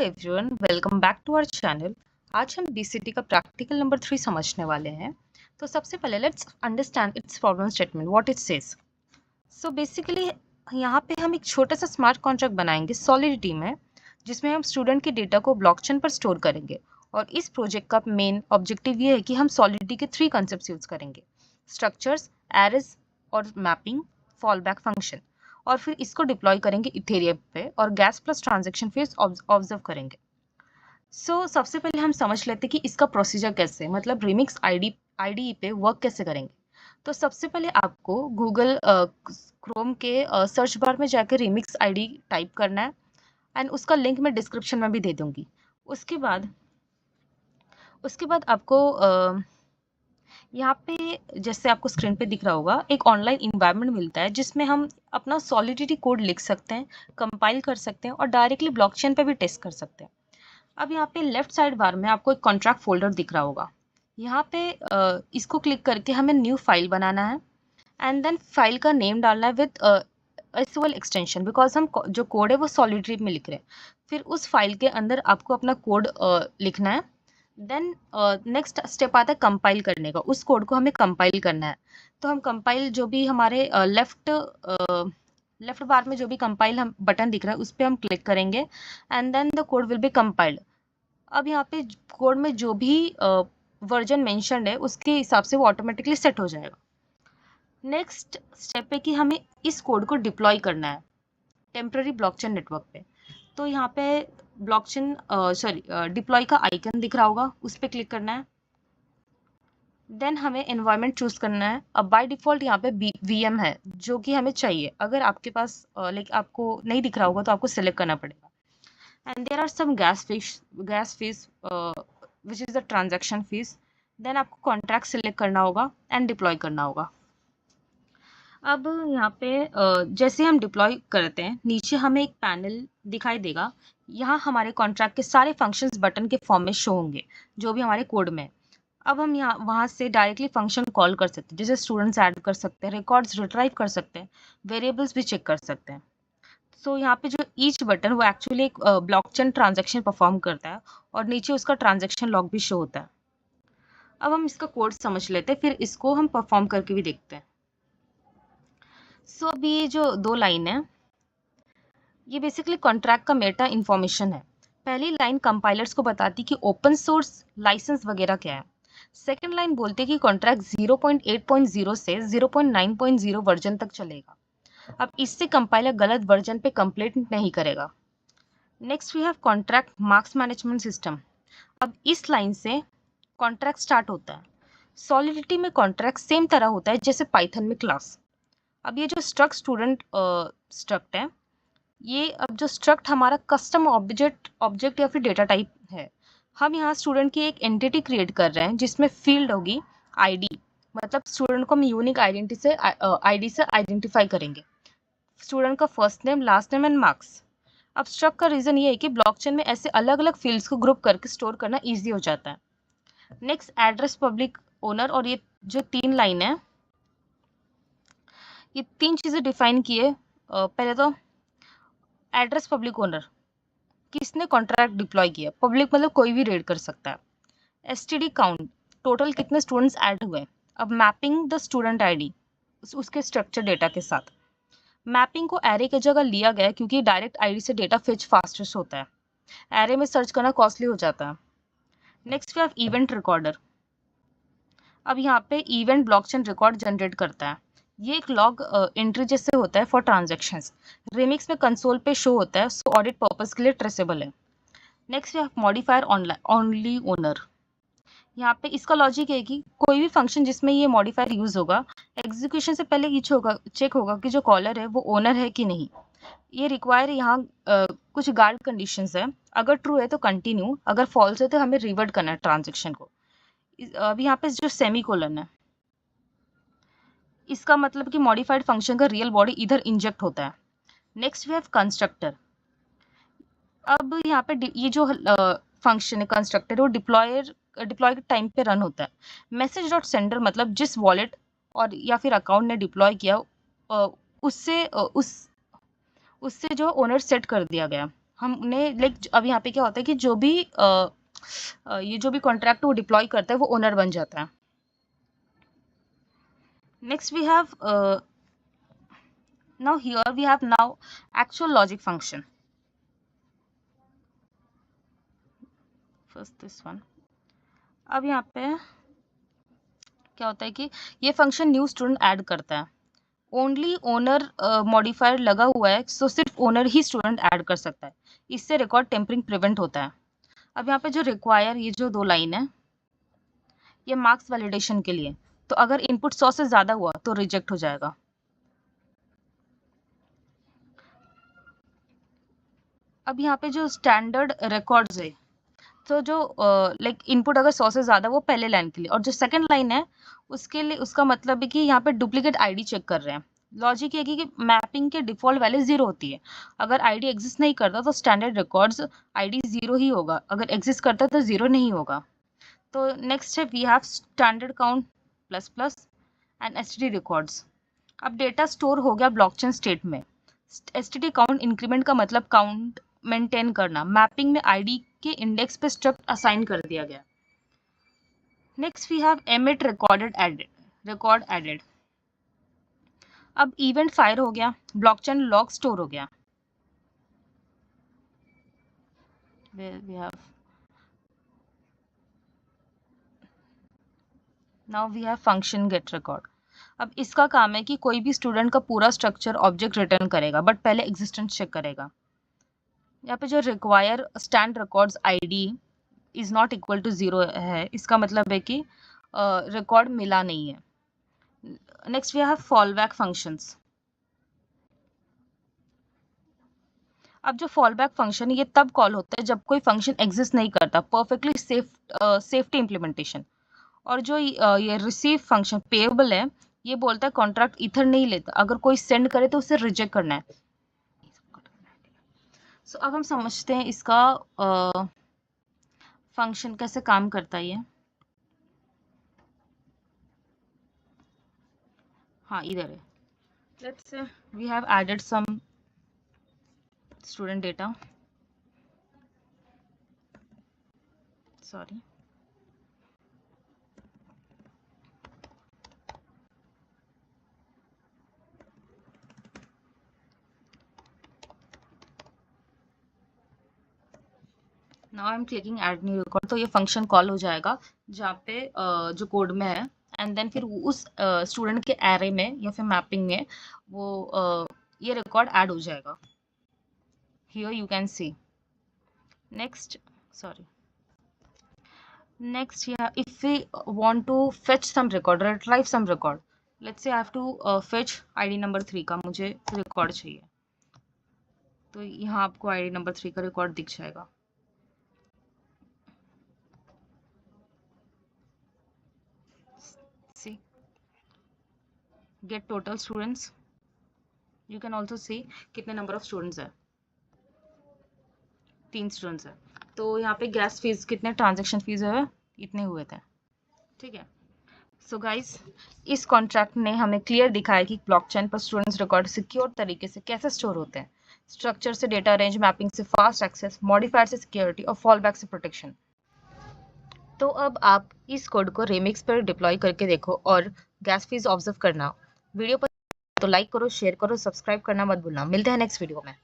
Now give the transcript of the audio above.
Everyone, welcome back to our channel. आज हम BCT का प्रैक्टिकल नंबर 3 समझने वाले हैं। तो सबसे पहले let's understand it's problem statement, what it says. So basically यहाँ पे हम एक छोटा सा स्मार्ट कॉन्ट्रैक्ट बनाएंगे सॉलिडिटी में, जिसमें हम स्टूडेंट के डेटा को ब्लॉकचेन पर स्टोर करेंगे। और इस प्रोजेक्ट का मेन ऑब्जेक्टिव ये है कि हम सॉलिडिटी के 3 कॉन्सेप्ट्स यूज करेंगे: स्ट्रक्चर्स, एरेज और मैपिंग, फॉलबैक फंक्शन। और फिर इसको डिप्लॉय करेंगे इथेरियम पे और gas plus transaction phase observe करेंगे। सबसे पहले हम समझ लेते हैं कि इसका प्रोसीजर कैसे, मतलब रिमिक्स आईडी पे वर्क कैसे करेंगे। तो सबसे पहले आपको गूगल क्रोम के सर्च बार में जाकर रिमिक्स आईडी टाइप करना है एंड उसका लिंक मैं डिस्क्रिप्शन में भी दे दूंगी। उसके बाद आपको यहाँ पे जैसे आपको स्क्रीन पे दिख रहा होगा एक ऑनलाइन इन्वायरमेंट मिलता है, जिसमें हम अपना सॉलिडिटी कोड लिख सकते हैं, कंपाइल कर सकते हैं और डायरेक्टली ब्लॉकचेन पे भी टेस्ट कर सकते हैं। अब यहाँ पे लेफ्ट साइड बार में आपको एक कॉन्ट्रैक्ट फोल्डर दिख रहा होगा। यहाँ पे इसको क्लिक करके हमें न्यू फाइल बनाना है एंड देन फाइल का नेम डालना है विद एसक्यूएल एक्सटेंशन, बिकॉज हम जो कोड है वो सॉलिडिटी में लिख रहे हैं। फिर उस फाइल के अंदर आपको अपना कोड लिखना है। देन नेक्स्ट स्टेप आता है कंपाइल करने का। उस कोड को हमें कंपाइल करना है। तो हम कंपाइल जो भी हमारे लेफ्ट बार में जो भी कंपाइल हम बटन दिख रहा है उस पर हम क्लिक करेंगे and then the code will be compiled. अब यहाँ पे कोड में जो भी वर्जन मेंशन्ड है उसके हिसाब से वो ऑटोमेटिकली सेट हो जाएगा। नेक्स्ट स्टेप है कि हमें इस कोड को डिप्लॉय करना है टेम्पररी ब्लॉकचेन नेटवर्क पे। तो यहाँ पे डिप्लॉय का आइकन दिख रहा होगा, उस पर क्लिक करना है। देन हमें एनवायरनमेंट चूज करना है। अब बाय डिफॉल्ट यहाँ पे वीएम है जो कि हमें चाहिए। अगर आपके पास लाइक आपको नहीं दिख रहा होगा तो आपको सिलेक्ट करना पड़ेगा। And there are some gas fees which is the transaction fees. Then आपको कॉन्ट्रैक्ट सिलेक्ट करना होगा एंड डिप्लॉय करना होगा। अब यहाँ पे जैसे हम डिप्लॉय करते हैं नीचे हमें एक पैनल दिखाई देगा। यहाँ हमारे कॉन्ट्रैक्ट के सारे फंक्शंस बटन के फॉर्म में शो होंगे जो भी हमारे कोड में। अब हम यहाँ वहाँ से डायरेक्टली फंक्शन कॉल कर सकते हैं, जैसे स्टूडेंट्स ऐड कर सकते हैं, रिकॉर्ड्स रिट्राइव कर सकते हैं, वेरिएबल्स भी चेक कर सकते हैं। यहाँ पे जो ईच बटन वो एक्चुअली एक ब्लॉकचेन ट्रांजैक्शन परफॉर्म करता है और नीचे उसका ट्रांजैक्शन लॉग भी शो होता है। अब हम इसका कोड समझ लेते हैं, फिर इसको हम परफॉर्म करके भी देखते हैं। अब ये जो 2 लाइन है ये बेसिकली कॉन्ट्रैक्ट का मेटा इंफॉर्मेशन है। पहली लाइन कंपाइलर्स को बताती कि ओपन सोर्स लाइसेंस वगैरह क्या है। सेकेंड लाइन बोलती कि कॉन्ट्रैक्ट 0.8.0 से 0.9.0 वर्जन तक चलेगा। अब इससे कंपाइलर गलत वर्जन पे कंप्लेंट नहीं करेगा। Next we have contract marks management system. अब इस लाइन से कॉन्ट्रैक्ट स्टार्ट होता है। सॉलिडिटी में कॉन्ट्रैक्ट सेम तरह होता है जैसे पाइथन में क्लास। अब ये जो स्ट्रक्ट है, ये अब जो स्ट्रक्ट हमारा कस्टम ऑब्जेक्ट या फिर डेटा टाइप है। हम यहाँ स्टूडेंट की एक एंटिटी क्रिएट कर रहे हैं जिसमें फील्ड होगी आईडी, मतलब स्टूडेंट को हम यूनिक आईडी से आइडेंटिफाई करेंगे। स्टूडेंट का first name, last name and marks. अब स्ट्रक्ट का रीजन ये है कि ब्लॉकचेन में ऐसे अलग अलग फील्ड्स को ग्रुप करके स्टोर करना ईजी हो जाता है। Next address public owner. और ये जो 3 लाइन है ये 3 चीजें डिफाइन किए। पहले तो एड्रेस पब्लिक ओनर, किसने कॉन्ट्रैक्ट डिप्लॉय किया। पब्लिक मतलब कोई भी रीड कर सकता है। एसटीडी काउंट, टोटल कितने स्टूडेंट्स ऐड हुए। अब मैपिंग द स्टूडेंट आईडी उसके स्ट्रक्चर डेटा के साथ। मैपिंग को एरे की जगह लिया गया क्योंकि डायरेक्ट आईडी से डेटा फेच फास्टेस्ट होता है, एरे में सर्च करना कॉस्टली हो जाता है। Next we have event recorder. अब यहाँ पे इवेंट ब्लॉकचेन रिकॉर्ड जनरेट करता है। ये एक लॉग एंट्री जैसे होता है फॉर ट्रांजैक्शंस। रिमिक्स में कंसोल पे शो होता है, सो ऑडिट पर्पस के लिए ट्रेसेबल है। Next we have modifier only owner. यहाँ पे इसका लॉजिक है कि कोई भी फंक्शन जिसमें ये मॉडिफायर यूज होगा, एग्जीक्यूशन से पहले चेक होगा कि जो कॉलर है वो ओनर है कि नहीं। ये रिक्वायर यहाँ कुछ गार्ड कंडीशंस है। अगर ट्रू है तो कंटिन्यू, अगर फॉल्स है तो हमें रिवर्ट करना है ट्रांजेक्शन को। अभी यहाँ पे जो सेमी कोलन है इसका मतलब कि मॉडिफाइड फंक्शन का रियल बॉडी इधर इंजेक्ट होता है। Next we have constructor. अब यहाँ पे ये जो फंक्शन है कंस्ट्रक्टर वो डिप्लॉय के टाइम पे रन होता है। मैसेज डॉट सेंडर मतलब जिस वॉलेट और या फिर अकाउंट ने डिप्लॉय किया उससे जो ओनर सेट कर दिया गया। हमने लाइक अब यहाँ पे क्या होता है कि जो भी ये जो भी कॉन्ट्रैक्ट वो डिप्लॉय करता है वो ओनर बन जाता है। Next we have now here we have now actual logic function. First this one. अब यहाँ पे क्या होता है कि ये फंक्शन न्यू स्टूडेंट ऐड करता है। ओनली ओनर मॉडिफायर लगा हुआ है, सो सिर्फ ओनर ही स्टूडेंट ऐड कर सकता है। इससे रिकॉर्ड टेम्परिंग प्रिवेंट होता है। अब यहाँ पे जो रिक्वायर, ये जो 2 लाइन है, ये मार्क्स वैलिडेशन के लिए। तो अगर इनपुट 100 से ज़्यादा हुआ तो रिजेक्ट हो जाएगा। अब यहाँ पे जो स्टैंडर्ड रिकॉर्ड्स है, तो जो लाइक इनपुट अगर 100 से ज़्यादा, वो पहले लाइन के लिए, और जो सेकंड लाइन है उसके लिए, उसका मतलब है कि यहाँ पे डुप्लीकेट आईडी चेक कर रहे हैं। लॉजिक ये है कि मैपिंग के डिफ़ॉल्ट वैल्यू 0 होती है। अगर आईडी एग्जिस्ट नहीं करता तो स्टैंडर्ड रिकॉर्ड्स आईडी 0 ही होगा, अगर एग्जिस्ट करता तो 0 नहीं होगा। तो नेक्स्ट है we have standard count plus plus and STD records. अब डेटा स्टोर हो गया ब्लॉकचेन स्टेट में। एसटीडी काउंट इंक्रीमेंट का मतलब काउंट मेंटेन करना। मैपिंग में आईडी के इंडेक्स पे स्ट्रक्ट असाइन कर दिया गया। Next we have emit record added. अब इवेंट फायर हो गया, ब्लॉकचेन लॉग स्टोर हो गया। we have now we have function get record. अब इसका काम है कि कोई भी स्टूडेंट का पूरा स्ट्रक्चर ऑब्जेक्ट रिटर्न करेगा, बट पहले एग्जिस्टेंस चेक करेगा। यहाँ पे जो require stand records ID is not equal to 0 है, इसका मतलब है कि रिकॉर्ड मिला नहीं है। Next we have fallback functions. अब जो फॉलबैक फंक्शन है ये तब कॉल होता है जब कोई फंक्शन एग्जिस्ट नहीं करता, परफेक्टली सेफ्टी इम्प्लीमेंटेशन। और जो ये रिसीव फंक्शन पेएबल है, ये बोलता है कॉन्ट्रैक्ट इथर नहीं लेता, अगर कोई सेंड करे तो उसे रिजेक्ट करना है। सो अब हम समझते हैं इसका फंक्शन कैसे काम करता है ये। हाँ, इधर है। Let's say we have added some student data, sorry. Now I am clicking add new record, तो ये फंक्शन कॉल हो जाएगा जहाँ पे जो कोड में है, एंड देन फिर उस स्टूडेंट के एरे में या फिर मैपिंग में वो ये रिकॉर्ड ऐड हो जाएगा। Here you can see. Next, sorry, next here if we want to fetch some record, retrieve some record, let's say I have to fetch id number 3 का मुझे रिकॉर्ड चाहिए, तो यहाँ आपको id नंबर 3 का record दिख जाएगा। see, get total students, you can also see कितने नंबर ऑफ स्टूडेंट्स है, 3 स्टूडेंट्स है। तो यहाँ पे गैस फीस कितने ट्रांजेक्शन फीस है, इतने हुए थे, ठीक है। सो गाइज, इस कॉन्ट्रैक्ट ने हमें क्लियर दिखाया कि ब्लॉकचेन पर स्टूडेंट्स रिकॉर्ड सिक्योर तरीके से कैसे स्टोर होते हैं। स्ट्रक्चर से डेटा रेंज, मैपिंग से फास्ट एक्सेस, मॉडिफायर से सिक्योरिटी और फॉलबैक से प्रोटेक्शन। तो अब आप इस कोड को रेमिक्स पर डिप्लॉय करके देखो और गैस फीस ऑब्जर्व करना। वीडियो पर तो लाइक करो, शेयर करो, सब्सक्राइब करना मत भूलना। मिलते हैं नेक्स्ट वीडियो में।